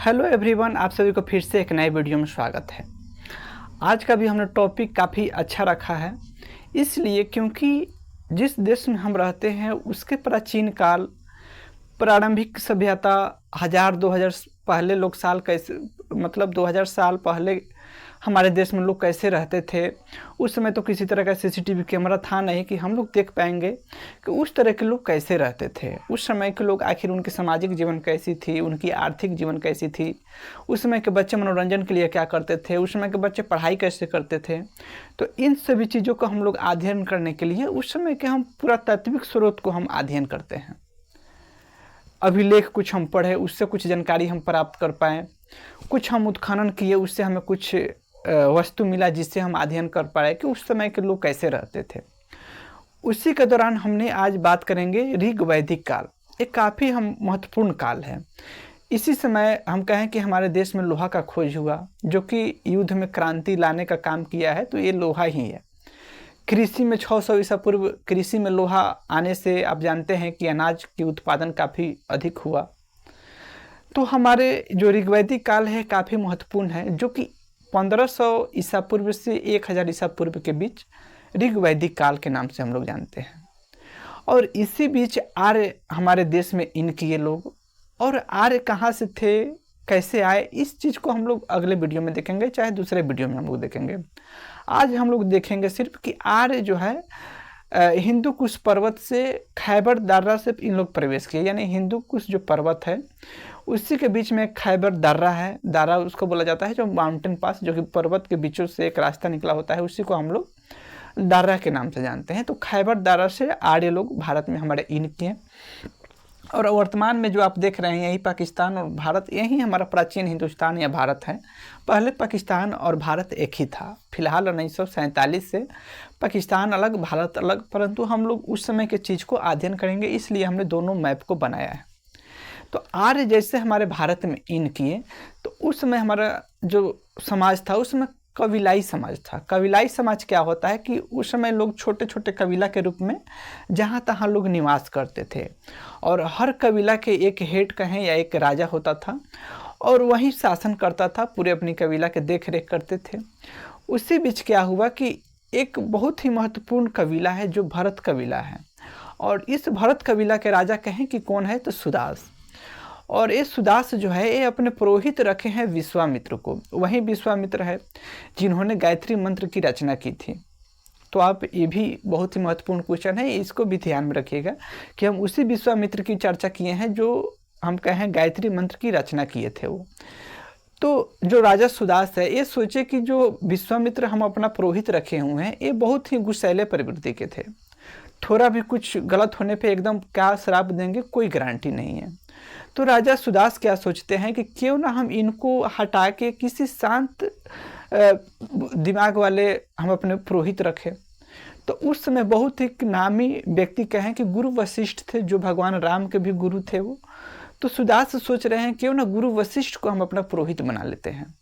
Hello everyone, आप सभी को फिर से एक नए वीडियो में स्वागत है। आज का भी हमने टॉपिक काफ़ी अच्छा रखा है, इसलिए क्योंकि जिस देश में हम रहते हैं उसके प्राचीन काल, प्रारंभिक सभ्यता, 1000-2000 पहले लोग साल कैसे, मतलब 2000 साल पहले हमारे देश में लोग कैसे रहते थे। उस समय तो किसी तरह का सीसीटीवी कैमरा था नहीं कि हम लोग देख पाएंगे कि उस तरह के लोग कैसे रहते थे। उस समय के लोग आखिर उनकी सामाजिक जीवन कैसी थी, उनकी आर्थिक जीवन कैसी थी, उस समय के बच्चे मनोरंजन के लिए क्या करते थे, उस समय के बच्चे पढ़ाई कैसे करते थे। तो इन सभी चीज़ों को हम लोग अध्ययन करने के लिए उस समय के हम पुरातात्विक स्रोत को हम अध्ययन करते हैं। अभिलेख कुछ हम पढ़े, उससे कुछ जानकारी हम प्राप्त कर पाएँ, कुछ हम उत्खनन किए, उससे हमें कुछ वस्तु मिला जिससे हम अध्ययन कर पाए कि उस समय के लोग कैसे रहते थे। उसी के दौरान हमने आज बात करेंगे ऋग वैदिक काल। एक काफ़ी हम महत्वपूर्ण काल है। इसी समय हम कहें कि हमारे देश में लोहा का खोज हुआ, जो कि युद्ध में क्रांति लाने का काम किया है, तो ये लोहा ही है। कृषि में 600 ईसा पूर्व कृषि में लोहा आने से आप जानते हैं कि अनाज की उत्पादन काफ़ी अधिक हुआ। तो हमारे जो ऋग्वैदिक काल है काफ़ी महत्वपूर्ण है, जो कि 1500 ईसा पूर्व से 1000 ईसा पूर्व के बीच ऋग्वैदिक काल के नाम से हम लोग जानते हैं। और इसी बीच आर्य हमारे देश में इन किए लोग, और आर्य कहाँ से थे, कैसे आए, इस चीज़ को हम लोग अगले वीडियो में देखेंगे, चाहे दूसरे वीडियो में हम लोग देखेंगे। आज हम लोग देखेंगे सिर्फ कि आर्य जो है हिंदू कुश पर्वत से खैबर दर्रा से इन लोग प्रवेश किए। यानी हिंदू कुश जो पर्वत है उसी के बीच में खैबर दर्रा है। दर्रा उसको बोला जाता है जो माउंटेन पास, जो कि पर्वत के बीचों से एक रास्ता निकला होता है, उसी को हम लोग दर्रा के नाम से जानते हैं। तो खैबर दर्रा से आर्य लोग भारत में हमारे इन किए। और वर्तमान में जो आप देख रहे हैं यही पाकिस्तान और भारत, यही हमारा प्राचीन हिंदुस्तान या भारत है। पहले पाकिस्तान और भारत एक ही था। फिलहाल 1947 से पाकिस्तान अलग, भारत अलग, परंतु हम लोग उस समय के चीज़ को अध्ययन करेंगे, इसलिए हमने दोनों मैप को बनाया है। तो आर्य जैसे हमारे भारत में इन किए, तो उस समय हमारा जो समाज था उसमें कबीलाई समाज था। कबीलाई समाज क्या होता है कि उस समय लोग छोटे छोटे कबीला के रूप में जहाँ तहाँ लोग निवास करते थे, और हर कबीला के एक हेड कहें या एक राजा होता था, और वही शासन करता था, पूरे अपनी कबीला के देख रेख करते थे। उसी बीच क्या हुआ कि एक बहुत ही महत्वपूर्ण कबीला है जो भरत कबीला है, और इस भरत कबीला के राजा कहें कि कौन है, तो सुदास। और ये सुदास जो है ये अपने पुरोहित रखे हैं विश्वामित्र को। वही विश्वामित्र है जिन्होंने गायत्री मंत्र की रचना की थी। तो आप ये भी बहुत ही महत्वपूर्ण क्वेश्चन है, इसको भी ध्यान में रखिएगा कि हम उसी विश्वामित्र की चर्चा किए हैं जो हम कहें गायत्री मंत्र की रचना किए थे वो। तो जो राजा सुदास है ये सोचे कि जो विश्वामित्र हम अपना पुरोहित रखे हुए हैं ये बहुत ही गुस्सैले प्रवृत्ति के थे। थोड़ा भी कुछ गलत होने पे एकदम क्या श्राप देंगे, कोई गारंटी नहीं है। तो राजा सुदास क्या सोचते हैं कि क्यों ना हम इनको हटा के किसी शांत दिमाग वाले हम अपने पुरोहित रखें। तो उस समय बहुत ही नामी व्यक्ति कहें कि गुरु वशिष्ठ थे, जो भगवान राम के भी गुरु थे वो। तो सुदास सोच रहे हैं क्यों ना गुरु वशिष्ठ को हम अपना पुरोहित बना लेते हैं,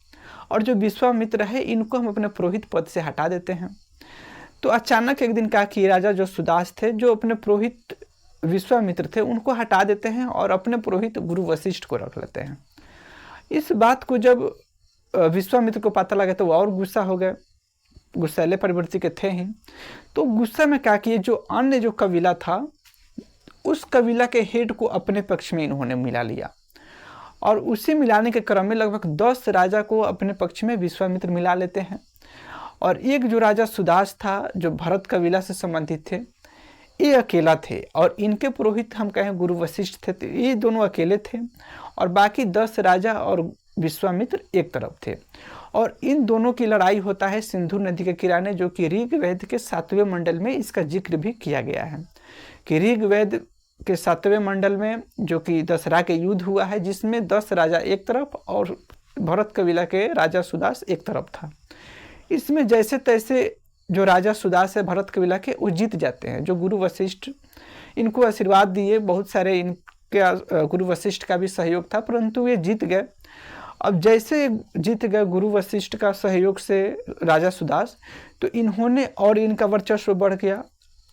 और जो विश्वामित्र है इनको हम अपने पुरोहित पद से हटा देते हैं। तो अचानक एक दिन क्या कि राजा जो सुदास थे, जो अपने पुरोहित विश्वामित्र थे, उनको हटा देते हैं और अपने पुरोहित गुरु वशिष्ठ को रख लेते हैं। इस बात को जब विश्वामित्र को पता लगा तो वो और गुस्सा हो गए, गुस्सैले प्रवृत्ति के थे ही। तो गुस्सा में क्या किए, जो अन्य जो कबीला था उस कबीला के हेड को अपने पक्ष में इन्होंने मिला लिया, और उसी मिलाने के क्रम में लगभग 10 राजा को अपने पक्ष में विश्वामित्र मिला लेते हैं। और एक जो राजा सुदास था जो भरत कबीला से संबंधित थे, ये अकेला थे, और इनके पुरोहित हम कहें गुरु वशिष्ठ थे। तो ये दोनों अकेले थे, और बाकी 10 राजा और विश्वामित्र एक तरफ थे। और इन दोनों की लड़ाई होता है सिंधु नदी के किनारे, जो कि ऋग्वेद के 7वें मंडल में इसका जिक्र भी किया गया है कि ऋग्वेद के 7वें मंडल में जो कि दशहरा के युद्ध हुआ है, जिसमें 10 राजा एक तरफ और भरत कबीला के राजा सुदास एक तरफ था। इसमें जैसे तैसे जो राजा सुदास है भरत कबीला के, वो जीत जाते हैं। जो गुरु वशिष्ठ इनको आशीर्वाद दिए, बहुत सारे इनके गुरु वशिष्ठ का भी सहयोग था, परंतु ये जीत गए। अब जैसे जीत गए गुरु वशिष्ठ का सहयोग से राजा सुदास, तो इन्होंने और इनका वर्चस्व बढ़ गया,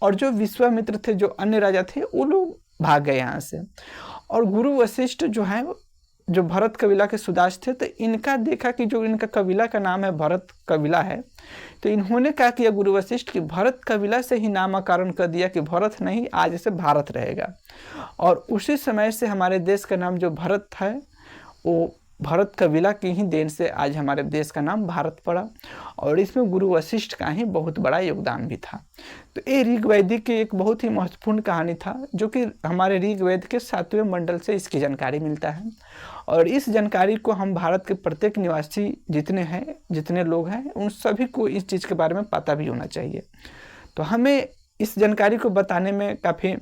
और जो विश्वामित्र थे, जो अन्य राजा थे, वो लोग भाग गए यहाँ से। और गुरु वशिष्ठ जो है जो भरत कबीला के सुदास थे, तो इनका देखा कि जो इनका कबीला का नाम है भरत कबीला है, तो इन्होंने क्या किया गुरु वशिष्ठ कि भरत कबीला से ही नामकरण कर दिया कि भरत नहीं, आज से भारत रहेगा। और उसी समय से हमारे देश का नाम जो भरत है वो भरत कबीला की ही देन से आज हमारे देश का नाम भारत पड़ा, और इसमें गुरु वशिष्ठ का ही बहुत बड़ा योगदान भी था। तो ये ऋग्वेदी की एक बहुत ही महत्वपूर्ण कहानी था, जो कि हमारे ऋग्वेद के 7वें मंडल से इसकी जानकारी मिलता है। और इस जानकारी को हम भारत के प्रत्येक निवासी जितने लोग हैं उन सभी को इस चीज़ के बारे में पता भी होना चाहिए। तो हमें इस जानकारी को बताने में काफ़ी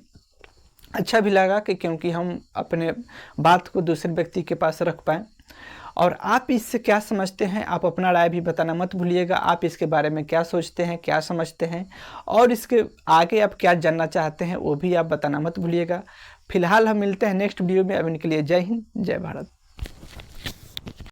अच्छा भी लगा कि क्योंकि हम अपने बात को दूसरे व्यक्ति के पास रख पाएँ। और आप इससे क्या समझते हैं, आप अपना राय भी बताना मत भूलिएगा। आप इसके बारे में क्या सोचते हैं, क्या समझते हैं, और इसके आगे आप क्या जानना चाहते हैं वो भी आप बताना मत भूलिएगा। फिलहाल हम मिलते हैं नेक्स्ट वीडियो में। अब इनके लिए जय हिंद, जय भारत।